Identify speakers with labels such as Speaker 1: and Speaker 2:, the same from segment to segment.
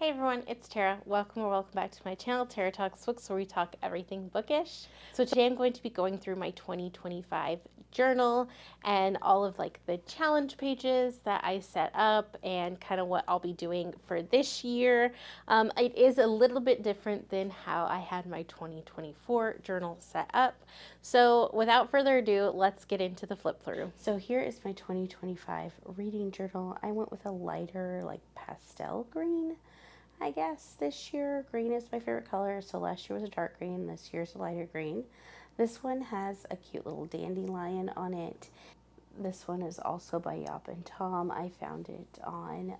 Speaker 1: Hey everyone, it's Tara. Welcome or welcome back to my channel, Tara Talks Books, where we talk everything bookish. So today I'm going to be going through my 2025 journal and all of the challenge pages that I set up and kind of what I'll be doing for this year. It is a little bit different than how I had my 2024 journal set up. So without further ado, let's get into the flip through. So here is my 2025 reading journal. I went with a lighter pastel green. I guess this year green is my favorite color. So last year was a dark green, this year's a lighter green. This one has a cute little dandelion on it. This one is also by Yop and Tom. I found it on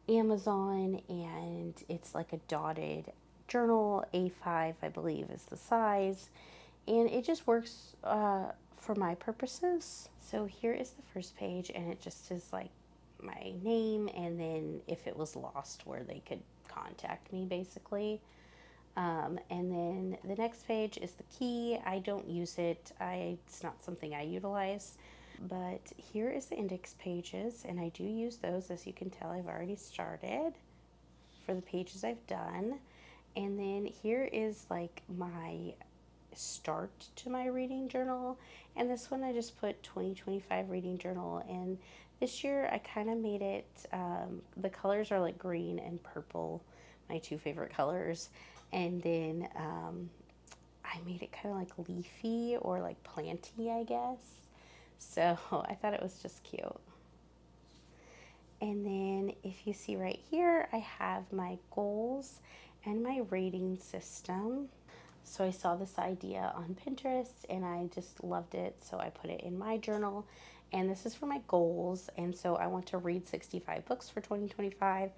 Speaker 1: Amazon, and it's like a dotted journal. A5, I believe, is the size, and it just works for my purposes. So here is the first page, and it just is like my name, and then if it was lost, where they could contact me, basically. And then the next page is the key. I don't use it. It's not something I utilize. But here is the index pages, and I do use those. As you can tell, I've already started for the pages I've done. And then here is like my start to my reading journal, and this one I just put 2025 reading journal. And this year I kind of made it, the colors are like green and purple, my two favorite colors. And then I made it kind of like leafy or like planty, I guess. So I thought it was just cute. And then if you see right here, I have my goals and my rating system. So I saw this idea on Pinterest and I just loved it. So I put it in my journal, and this is for my goals. And so I want to read 65 books for 2025.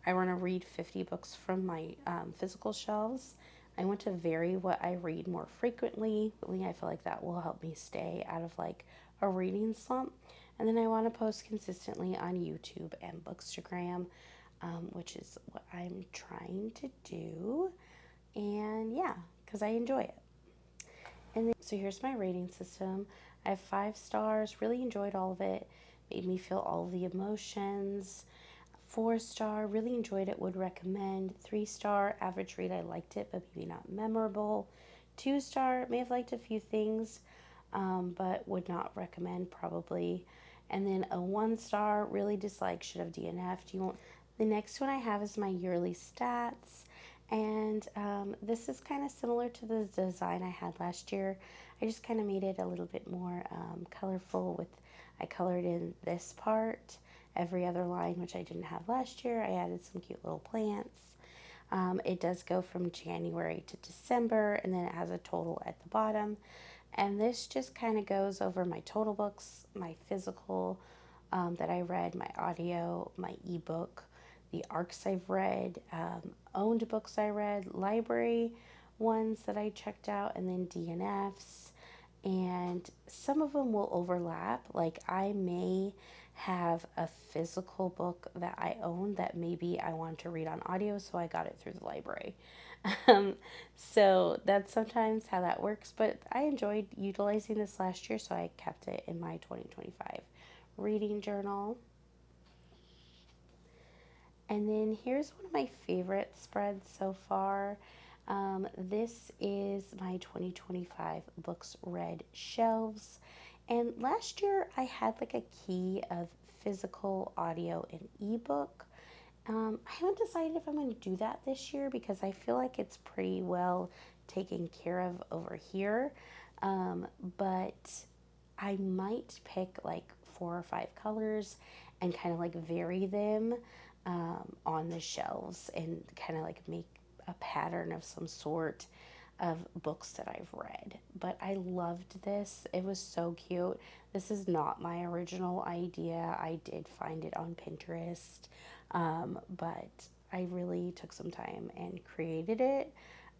Speaker 1: I want to read 50 books from my physical shelves. I want to vary what I read more frequently. I feel like that will help me stay out of like a reading slump. And then I want to post consistently on YouTube and Bookstagram, which is what I'm trying to do. And yeah, because I enjoy it. And then, so here's my rating system. I have 5 stars, really enjoyed all of it, made me feel all of the emotions. 4-star, really enjoyed it, would recommend. 3-star, average read, I liked it, but maybe not memorable. 2-star, may have liked a few things, but would not recommend probably. And then a 1-star, really disliked, should have DNF'd. The next one I have is my yearly stats. And this is kind of similar to the design I had last year. I just kind of made it a little bit more colorful. I colored in this part, every other line, which I didn't have last year. I added some cute little plants. It does go from January to December, and then it has a total at the bottom. And this just kind of goes over my total books, my physical that I read, my audio, my ebook, the ARCs I've read, owned books I read, library ones that I checked out, and then DNFs. And some of them will overlap. Like I may have a physical book that I own that maybe I want to read on audio, so I got it through the library. So that's sometimes how that works, but I enjoyed utilizing this last year, so I kept it in my 2025 reading journal. And then here's one of my favorite spreads so far. This is my 2025 books read shelves. And last year I had like a key of physical, audio, and ebook. I haven't decided if I'm going to do that this year because I feel like it's pretty well taken care of over here. But I might pick like 4 or 5 colors and kind of like vary them on the shelves and kind of like make a pattern of some sort of books that I've read. But I loved this. It was so cute. This is not my original idea. I did find it on Pinterest, but I really took some time and created it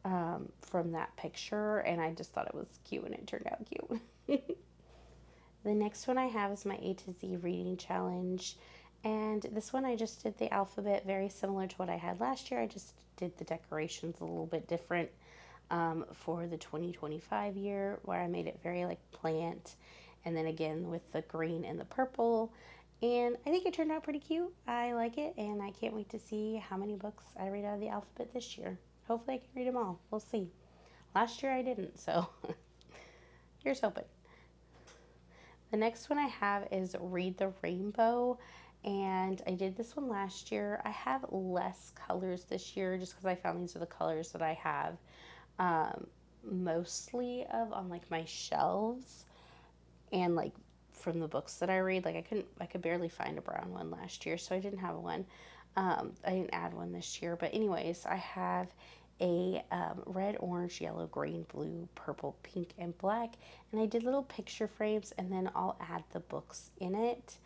Speaker 1: from that picture, and I just thought it was cute, and it turned out cute. The next one I have is my A to Z reading challenge. And this one I just did the alphabet very similar to what I had last year. I just did the decorations a little bit different for the 2025 year, where I made it very like plant. And then again with the green and the purple. And I think it turned out pretty cute. I like it, and I can't wait to see how many books I read out of the alphabet this year. Hopefully I can read them all. We'll see. Last year I didn't, so here's hoping. The next one I have is Read the Rainbow, and I did this one last year. I have less colors this year just because I found these are the colors that I have mostly of on like my shelves and like from the books that I read. Like I could barely find a brown one last year, so I didn't have one. I didn't add one this year, but anyways, I have a red, orange, yellow, green, blue, purple, pink, and black. And I did little picture frames, and then I'll add the books in it.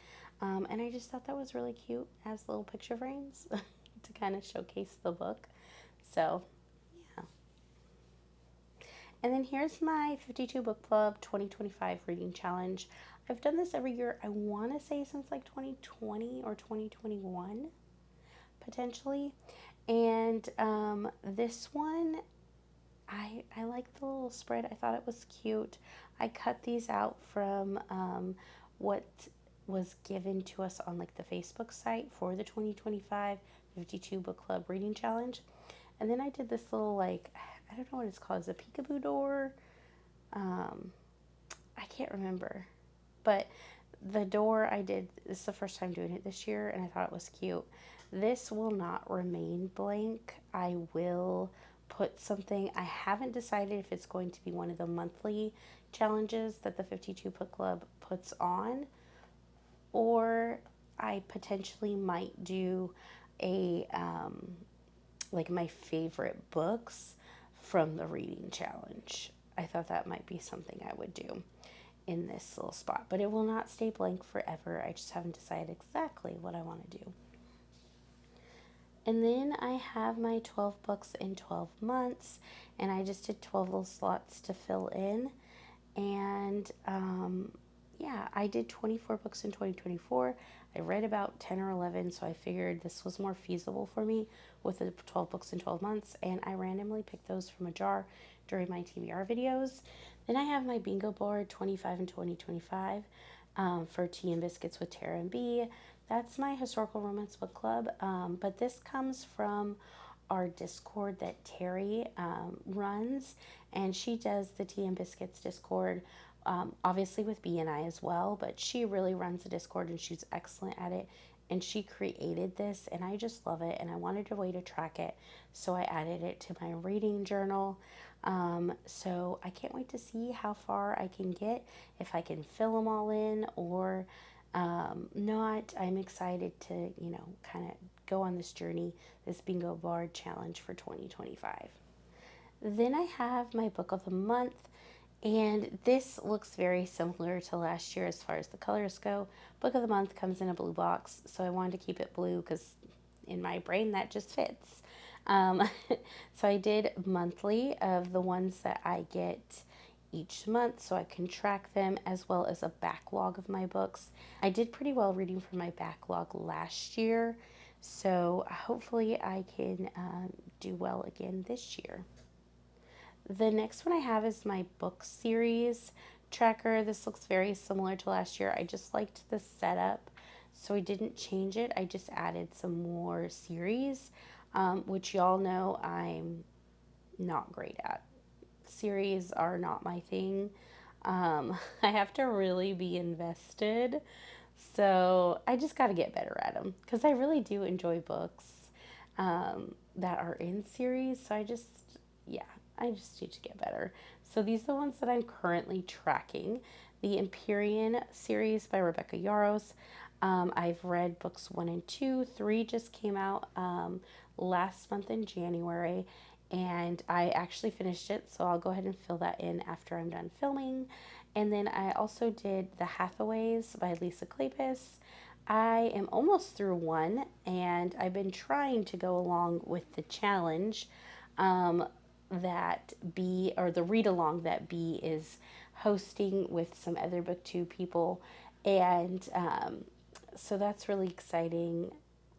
Speaker 1: And I just thought that was really cute as little picture frames to kind of showcase the book. So, yeah. And then here's my 52 Book Club 2025 Reading Challenge. I've done this every year, I want to say since like 2020 or 2021, potentially. And this one, I like the little spread. I thought it was cute. I cut these out from what was given to us on like the Facebook site for the 2025 52 Book Club Reading Challenge. And then I did this little like, I don't know what it's called. It's a peekaboo door. I can't remember. But the door I did, this is the first time doing it this year, and I thought it was cute. This will not remain blank. I will put something. I haven't decided if it's going to be one of the monthly challenges that the 52 Book Club puts on, or I potentially might do a like my favorite books from the reading challenge. I thought that might be something I would do in this little spot, but it will not stay blank forever. I just haven't decided exactly what I want to do. And then I have my 12 books in 12 months, and I just did 12 little slots to fill in. And yeah, I did 24 books in 2024. I read about 10 or 11, so I figured this was more feasible for me with the 12 books in 12 months, and I randomly picked those from a jar during my TBR videos. Then I have my bingo board 25 and 2025 for Tea and Biscuits with Tara and B. That's my historical romance book club, but this comes from our Discord that Terry runs, and she does the Tea and Biscuits Discord, obviously with B and I as well, but she really runs the Discord and she's excellent at it, and she created this, and I just love it, and I wanted a way to track it, so I added it to my reading journal. So I can't wait to see how far I can get, if I can fill them all in or not. I'm excited to, kind of go on this journey, this bingo board challenge for 2025. Then I have my book of the month, and this looks very similar to last year as far as the colors go. Book of the month comes in a blue box, so I wanted to keep it blue because in my brain that just fits. So I did monthly of the ones that I get each month so I can track them, as well as a backlog of my books. I did pretty well reading from my backlog last year, so hopefully I can do well again this year. The next one I have is my book series tracker. This looks very similar to last year. I just liked the setup, so I didn't change it. I just added some more series, which y'all know I'm not great at. Series are not my thing. I have to really be invested, so I just got to get better at them because I really do enjoy books that are in series. So I just need to get better. So these are the ones that I'm currently tracking. The Empyrean series by Rebecca Yarros. I've read books 1 and 2. 3 just came out last month in January, and I actually finished it, so I'll go ahead and fill that in after I'm done filming. And then I also did The Hathaways by Lisa Kleypas. I am almost through 1, and I've been trying to go along with the challenge that B, or the read along that B is hosting with some other BookTube people, and so that's really exciting.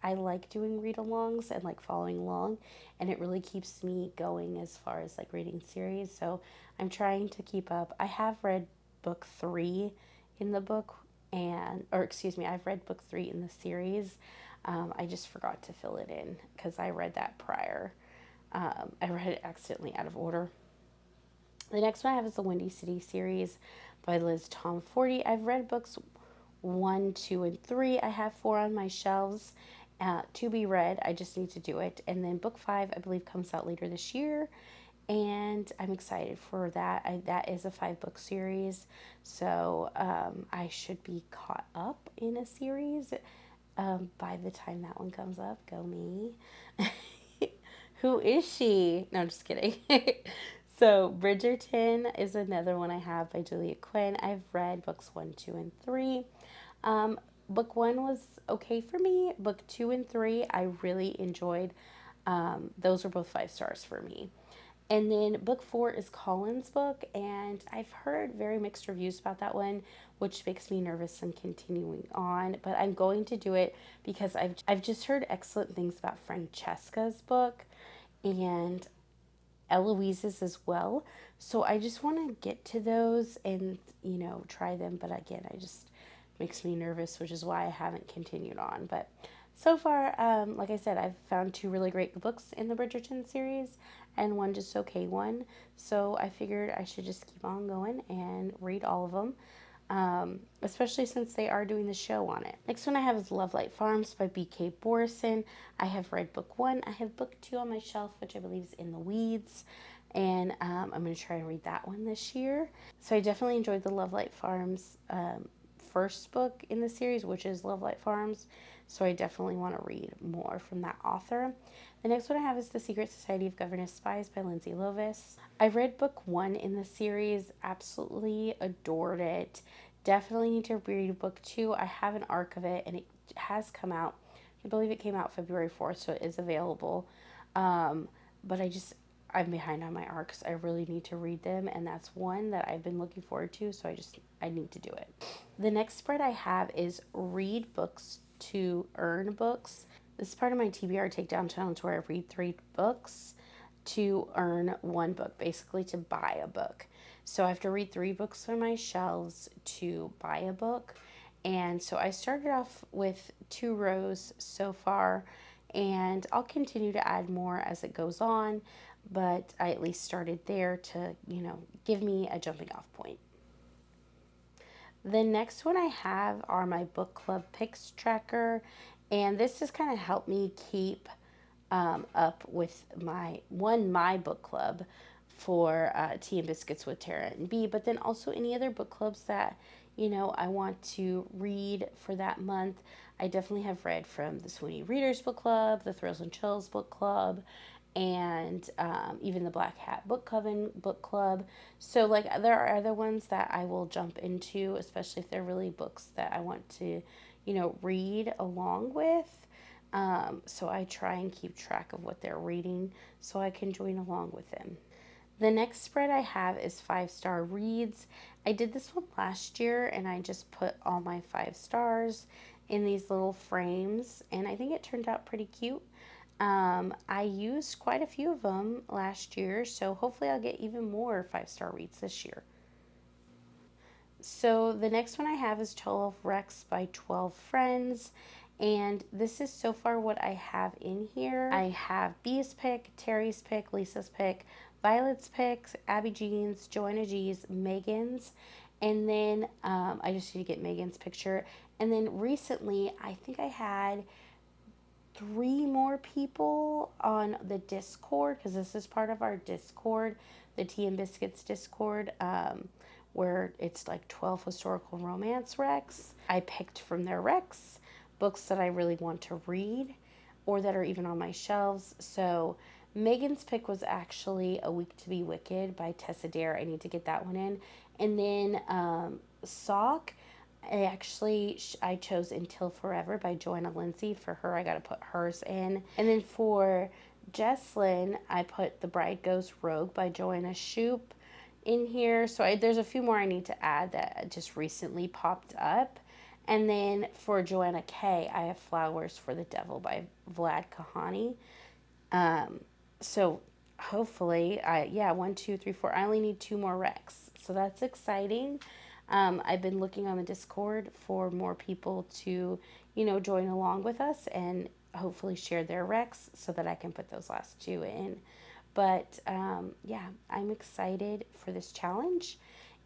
Speaker 1: I like doing read-alongs and like following along, and it really keeps me going as far as like reading series, so I'm trying to keep up. I have read book 3 in the book or excuse me, I've read book 3 in the series. I just forgot to fill it in because I read that prior. I read it accidentally out of order. The next one I have is the Windy City series by Liz Tom-Forty. I've read books 1, 2, and 3. I have 4 on my shelves to be read. I just need to do it. And then book 5, I believe, comes out later this year. And I'm excited for that. That is a 5-book series. So I should be caught up in a series by the time that one comes up. Go me. Who is she? No, I'm just kidding. So Bridgerton is another one I have by Julia Quinn. I've read books 1, 2, and 3. Book 1 was okay for me. Book 2 and 3 I really enjoyed. Those are both 5 stars for me. And then book 4 is Colin's book, and I've heard very mixed reviews about that one, which makes me nervous in continuing on. But I'm going to do it because I've just heard excellent things about Francesca's book and Eloise's as well. So I just want to get to those and, try them. But again, I just makes me nervous, which is why I haven't continued on. But so far, like I said, I've found 2 really great books in the Bridgerton series and 1 just okay one. So I figured I should just keep on going and read all of them, especially since they are doing the show on it. Next one I have is Love Light Farms by B.K. Borison. I have read book 1. I have book 2 on my shelf, which I believe is In the Weeds. And I'm going to try and read that one this year. So I definitely enjoyed the Love Light Farms first book in the series, which is Love Light Farms. So I definitely want to read more from that author. The next one I have is The Secret Society of Governess Spies by Lindsay Lovis. I read book 1 in the series, absolutely adored it. Definitely need to read book 2. I have an arc of it, and it has come out. I believe it came out February 4th, so it is available. But I'm behind on my arcs. I really need to read them, and that's one that I've been looking forward to, so I need to do it. The next spread I have is Read Books to Earn Books. This is part of my TBR takedown challenge where I read 3 books to earn 1 book, basically to buy a book. So I have to read 3 books on my shelves to buy a book. And so I started off with 2 rows so far, and I'll continue to add more as it goes on, but I at least started there to, give me a jumping off point. The next one I have are my book club picks tracker, and this has kind of helped me keep up with my book club for Tea and Biscuits with Tara and B, but then also any other book clubs that I want to read for that month. I definitely have read from the Sweeney Readers Book Club, the Thrills and Chills Book Club, and even the Black Hat Book Coven Book Club. So there are other ones that I will jump into, especially if they're really books that I want to, read along with. So I try and keep track of what they're reading so I can join along with them. The next spread I have is 5-star reads. I did this one last year, and I just put all my 5 stars in these little frames, and I think it turned out pretty cute. I used quite a few of them last year, so hopefully I'll get even more 5-star reads this year. So the next one I have is 12 Recs by 12 Friends, and this is so far what I have in here. I have B's pick, Terry's pick, Lisa's pick, Violet's pick, Abby Jean's, Joanna G's, Megan's, and then I just need to get Megan's picture. And then recently, I think I had 3 more people on the Discord, because this is part of our Discord, the Tea and Biscuits Discord, where it's like 12 historical romance recs. I picked from their recs books that I really want to read or that are even on my shelves. So Megan's pick was actually A Week to Be Wicked by Tessa Dare. I need to get that one in. And then Sock, I chose Until Forever by Joanna Lindsay. For her, I got to put hers in. And then for Jesslyn, I put The Bride Goes Rogue by Joanna Shoup in here. So there's a few more I need to add that just recently popped up. And then for Joanna K, I have Flowers for the Devil by Vlad Kahani. So hopefully, 1, 2, 3, 4. I only need 2 more recs. So that's exciting. I've been looking on the Discord for more people to, you know, join along with us and hopefully share their recs so that I can put those last two in. But yeah, I'm excited for this challenge.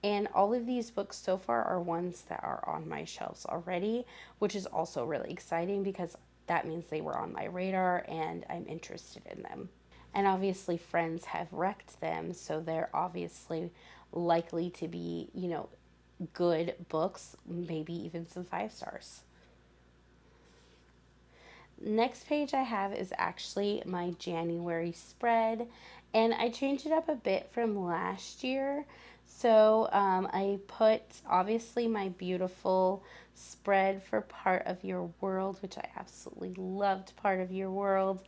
Speaker 1: And all of these books so far are ones that are on my shelves already, which is also really exciting because that means they were on my radar and I'm interested in them. And obviously, friends have wrecked them, so they're obviously likely to be, you know, good books, maybe even some 5 stars. Next page I have is actually my January spread, and I changed it up a bit from last year. So I put obviously my beautiful spread for Part of Your World, which I absolutely loved Part of Your World.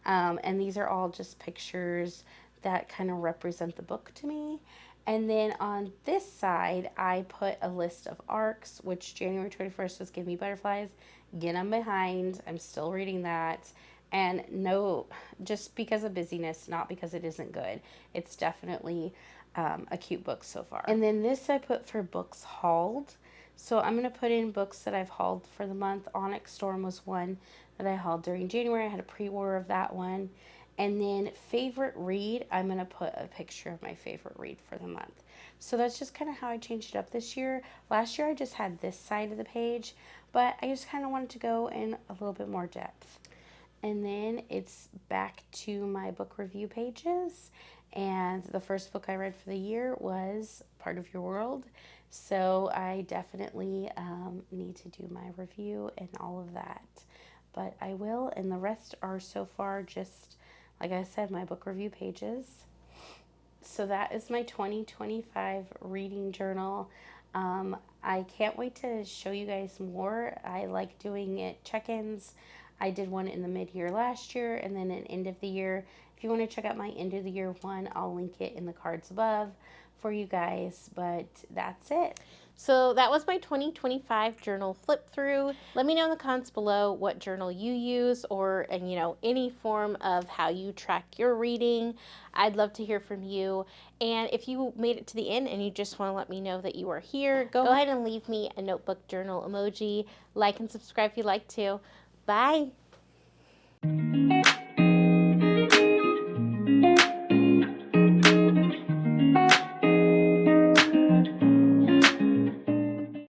Speaker 1: And these are all just pictures that kind of represent the book to me. And then on this side, I put a list of arcs, which January 21st was Give Me Butterflies. Again, I'm behind. I'm still reading that. And no, just because of busyness, not because it isn't good. It's definitely a cute book so far. And then this I put for books hauled. So I'm going to put in books that I've hauled for the month. Onyx Storm was one that I hauled during January. I had a pre-order of that one. And then favorite read, I'm going to put a picture of my favorite read for the month. So that's just kind of how I changed it up this year. Last year I just had this side of the page, but I just kind of wanted to go in a little bit more depth. And then it's back to my book review pages. And the first book I read for the year was Part of Your World. So I definitely need to do my review and all of that. But I will, and the rest are so far just, like I said, my book review pages. So that is my 2025 reading journal. I can't wait to show you guys more. I like doing it check-ins. I did one in the mid-year last year and then an end of the year. If you want to check out my end of the year one, I'll link it in the cards above for you guys, but that's it.
Speaker 2: So that was my 2025 journal flip through. Let me know in the comments below what journal you use or, and you know, any form of how you track your reading. I'd love to hear from you. And if you made it to the end and you just want to let me know that you are here, go ahead and leave me a notebook journal emoji. Like and subscribe if you like to. Bye.